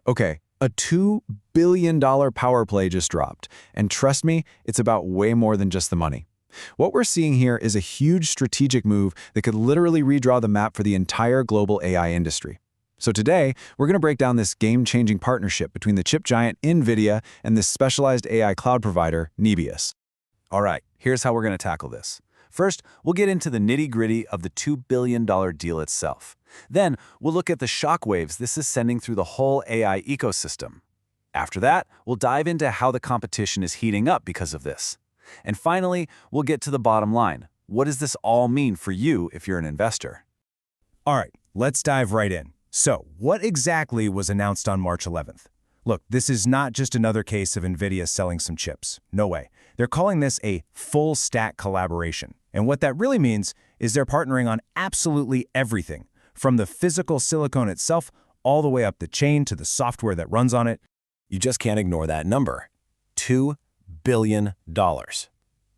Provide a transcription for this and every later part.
Okay, a $2 billion power play just dropped, and trust me, it's about way more than just the money. What we're seeing here is a huge strategic move that could literally redraw the map for the entire global AI industry. So today, we're going to break down this game-changing partnership between the chip giant NVIDIA and this specialized AI cloud provider, Nebius. All right, here's how we're going to tackle this. First, we'll get into the nitty-gritty of the $2 billion deal itself. Then, we'll look at the shockwaves this is sending through the whole AI ecosystem. After that, we'll dive into how the competition is heating up because of this. And finally, we'll get to the bottom line. What does this all mean for you if you're an investor? All right, let's dive right in. So, what exactly was announced on March 11th? Look, this is not just another case of NVIDIA selling some chips. No way. They're calling this a full-stack collaboration. And what that really means is they're partnering on absolutely everything, from the physical silicon itself all the way up the chain to the software that runs on it. You just can't ignore that number. $2 billion.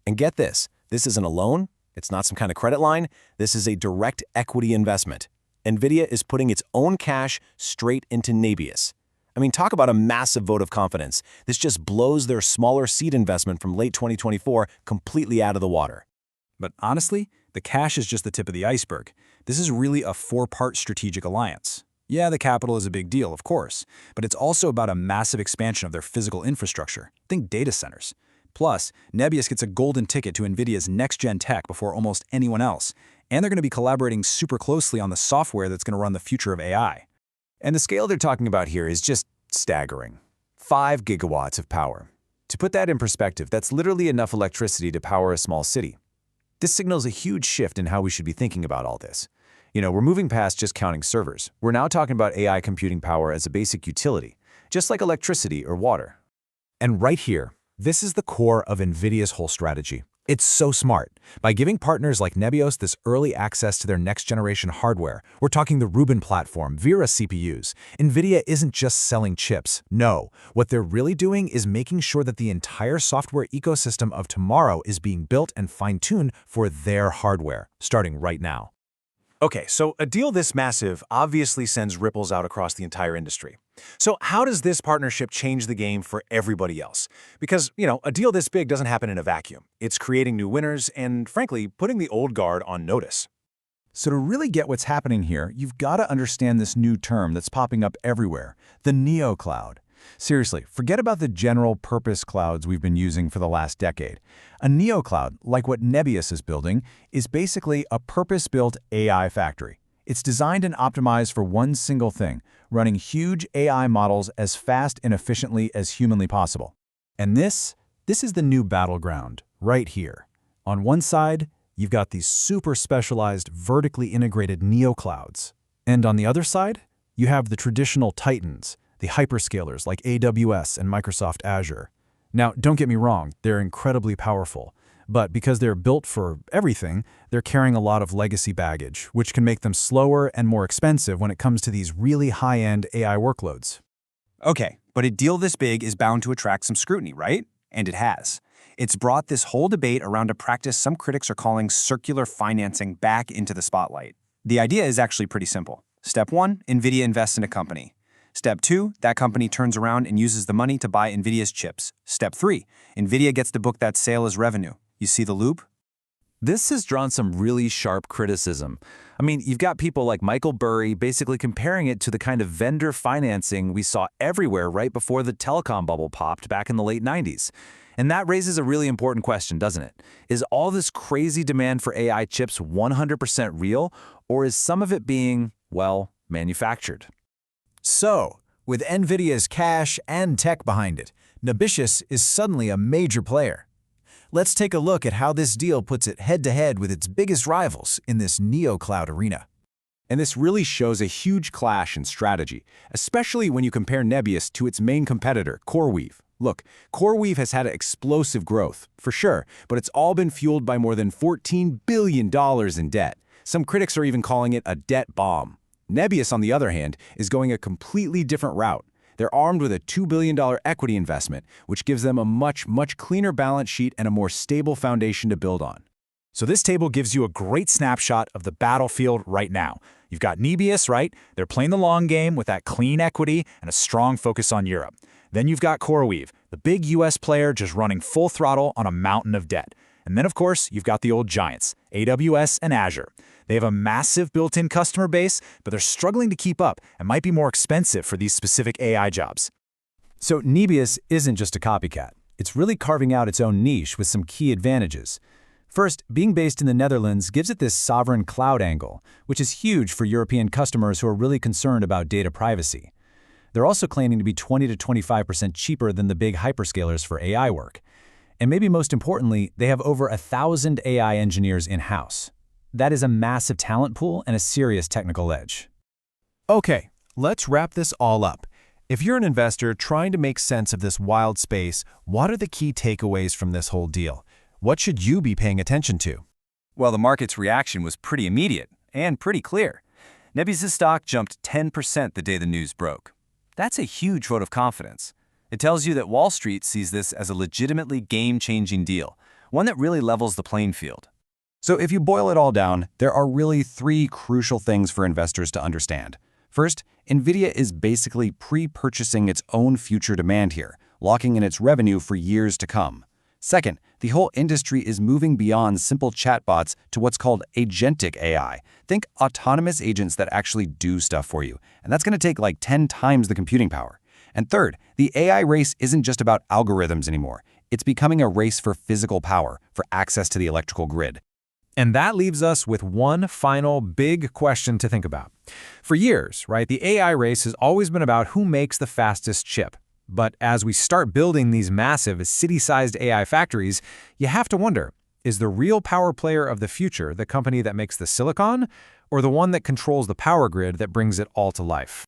And get this isn't a loan, it's not some kind of credit line, this is a direct equity investment. NVIDIA is putting its own cash straight into Nebius. I mean, talk about a massive vote of confidence. This just blows their smaller seed investment from late 2024 completely out of the water. But honestly, the cash is just the tip of the iceberg. This is really a four-part strategic alliance. Yeah, the capital is a big deal, of course, but it's also about a massive expansion of their physical infrastructure. Think data centers. Plus, Nebius gets a golden ticket to NVIDIA's next-gen tech before almost anyone else, and they're going to be collaborating super closely on the software that's going to run the future of AI. And the scale they're talking about here is just staggering. 5 gigawatts of power. To put that in perspective, that's literally enough electricity to power a small city. This signals a huge shift in how we should be thinking about all this. You know, we're moving past just counting servers. We're now talking about AI computing power as a basic utility, just like electricity or water. And right here, this is the core of NVIDIA's whole strategy. It's so smart. By giving partners like Nebius this early access to their next-generation hardware, we're talking the Rubin platform, Vera CPUs, NVIDIA isn't just selling chips. No, what they're really doing is making sure that the entire software ecosystem of tomorrow is being built and fine-tuned for their hardware, starting right now. Okay, so a deal this massive obviously sends ripples out across the entire industry. So how does this partnership change the game for everybody else? Because, a deal this big doesn't happen in a vacuum. It's creating new winners and, frankly, putting the old guard on notice. So to really get what's happening here, you've got to understand this new term that's popping up everywhere, the Neocloud. Seriously, forget about the general-purpose clouds we've been using for the last decade. A Neocloud, like what Nebius is building, is basically a purpose-built AI factory. It's designed and optimized for one single thing, running huge AI models as fast and efficiently as humanly possible. And this is the new battleground, right here. On one side, you've got these super specialized, vertically integrated Neoclouds. And on the other side, you have the traditional titans, the hyperscalers like AWS and Microsoft Azure. Now, don't get me wrong, they're incredibly powerful. But because they're built for everything, they're carrying a lot of legacy baggage, which can make them slower and more expensive when it comes to these really high-end AI workloads. Okay, but a deal this big is bound to attract some scrutiny, right? And it has. It's brought this whole debate around a practice some critics are calling circular financing back into the spotlight. The idea is actually pretty simple. Step 1, NVIDIA invests in a company. Step 2, that company turns around and uses the money to buy NVIDIA's chips. Step 3, NVIDIA gets to book that sale as revenue. You see the loop? This has drawn some really sharp criticism. I mean, you've got people like Michael Burry basically comparing it to the kind of vendor financing we saw everywhere right before the telecom bubble popped back in the late 90s. And that raises a really important question, doesn't it? Is all this crazy demand for AI chips 100% real, or is some of it being, well, manufactured? So, with NVIDIA's cash and tech behind it, Nebius is suddenly a major player. Let's take a look at how this deal puts it head-to-head with its biggest rivals in this Neocloud arena. And this really shows a huge clash in strategy, especially when you compare Nebius to its main competitor, CoreWeave. Look, CoreWeave has had explosive growth, for sure, but it's all been fueled by more than $14 billion in debt. Some critics are even calling it a debt bomb. Nebius, on the other hand, is going a completely different route. They're armed with a $2 billion equity investment, which gives them a much cleaner balance sheet and a more stable foundation to build on. So this table gives you a great snapshot of the battlefield right now. You've got Nebius, right? They're playing the long game with that clean equity and a strong focus on Europe. Then you've got CoreWeave, the big US player just running full throttle on a mountain of debt. And then, of course, you've got the old giants, AWS and Azure. They have a massive built-in customer base, but they're struggling to keep up and might be more expensive for these specific AI jobs. So Nebius isn't just a copycat. It's really carving out its own niche with some key advantages. First, being based in the Netherlands gives it this sovereign cloud angle, which is huge for European customers who are really concerned about data privacy. They're also claiming to be 20 to 25% cheaper than the big hyperscalers for AI work. And maybe most importantly, they have over 1,000 AI engineers in-house. That is a massive talent pool and a serious technical edge. Okay, let's wrap this all up. If you're an investor trying to make sense of this wild space, what are the key takeaways from this whole deal? What should you be paying attention to? Well, the market's reaction was pretty immediate and pretty clear. Nebius' stock jumped 10% the day the news broke. That's a huge vote of confidence. It tells you that Wall Street sees this as a legitimately game-changing deal, one that really levels the playing field. So if you boil it all down, there are really three crucial things for investors to understand. First, NVIDIA is basically pre-purchasing its own future demand here, locking in its revenue for years to come. Second, the whole industry is moving beyond simple chatbots to what's called agentic AI. Think autonomous agents that actually do stuff for you, and that's going to take like 10 times the computing power. And third, the AI race isn't just about algorithms anymore. It's becoming a race for physical power, for access to the electrical grid. And that leaves us with one final big question to think about. For years, right, the AI race has always been about who makes the fastest chip. But as we start building these massive city-sized AI factories, you have to wonder, is the real power player of the future the company that makes the silicon, or the one that controls the power grid that brings it all to life?